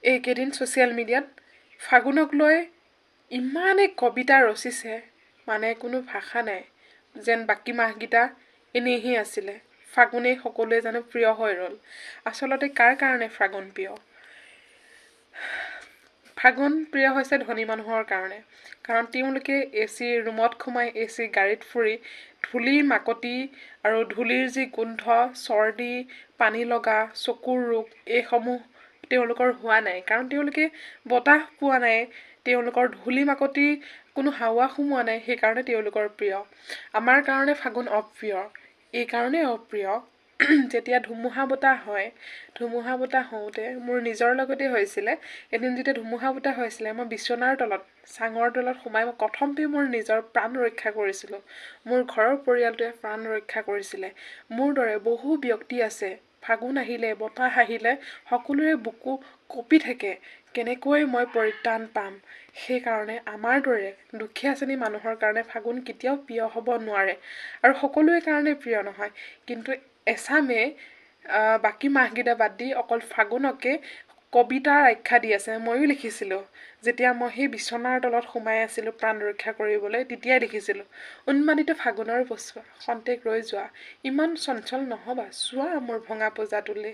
এইকেইদিন ছ'চিয়েল মিডিয়াত ফাগুনক লৈ ইমানেই কবিতা ৰচিছে মানে কোনো ভাষা নাই যেন বাকী মাহকেইটা এনেইহে আছিলে ফাগুনেই সকলোৱে জানো প্ৰিয় হৈ ৰ'ল আচলতে কাৰ কাৰণে ফাগুন প্ৰিয় ফাগুন প্ৰিয় হৈছে ধনী মানুহৰ কাৰণে কাৰণ তেওঁলোকে এচি ৰুমত সোমাই এচি গাড়ীত ফুৰি ধূলিৰ মাকতি আৰু ধূলিৰ যি গোন্ধ চৰ্দি পানী লগা চকুৰ ৰোগ এইসমূহ তেওঁলোকৰ হোৱা নাই কাৰণ তেওঁলোকে বতাহ পোৱা নাই তেওঁলোকৰ ধূলি মাকতি কোনো হাৱা সোমোৱা নাই সেইকাৰণে তেওঁলোকৰ প্ৰিয় আমাৰ কাৰণে ফাগুন অপ্ৰিয় এইকাৰণেই অপ্ৰিয় যেতিয়া ধুমুহা বতাহ হয় ধুমুহা বতাহ হওঁতে মোৰ নিজৰ লগতে হৈছিলে এদিন যেতিয়া ধুমুহা বতাহ হৈছিলে মই বিচনাৰ তলত চাঙৰ তলত সোমাই মই কথমপি মোৰ নিজৰ প্ৰাণ ৰক্ষা কৰিছিলোঁ মোৰ ঘৰৰ পৰিয়ালটোৱে প্ৰাণ ৰক্ষা কৰিছিলে মোৰ দৰে বহু ব্যক্তি আছে ফাগুন আহিলে বতাহ আহিলে সকলোৰে বুকু কঁপি থাকে কেনেকৈ মই পৰিত্ৰাণ পাম সেইকাৰণে আমাৰ দৰে দুখীয়া শ্ৰেণীৰ মানুহৰ কাৰণে ফাগুন কেতিয়াও প্ৰিয় হ'ব নোৱাৰে আৰু সকলোৰে কাৰণে প্ৰিয় নহয় কিন্তু এচামে বাকী মাহকেইটা বাদ দি অকল ফাগুনকে কবিতাৰ আখ্যা দি আছে ময়ো লিখিছিলোঁ যেতিয়া মই সেই বিচনাৰ তলত সোমাই আছিলোঁ প্ৰাণ ৰক্ষা কৰিবলৈ তেতিয়াই লিখিছিলোঁ উন্মাদিত ফাগুনৰ পছোৱা খন্তেক ৰৈ যোৱা ইমান চঞ্চল নহ'বা চোৱা মোৰ ভঙা পূজাটোলৈ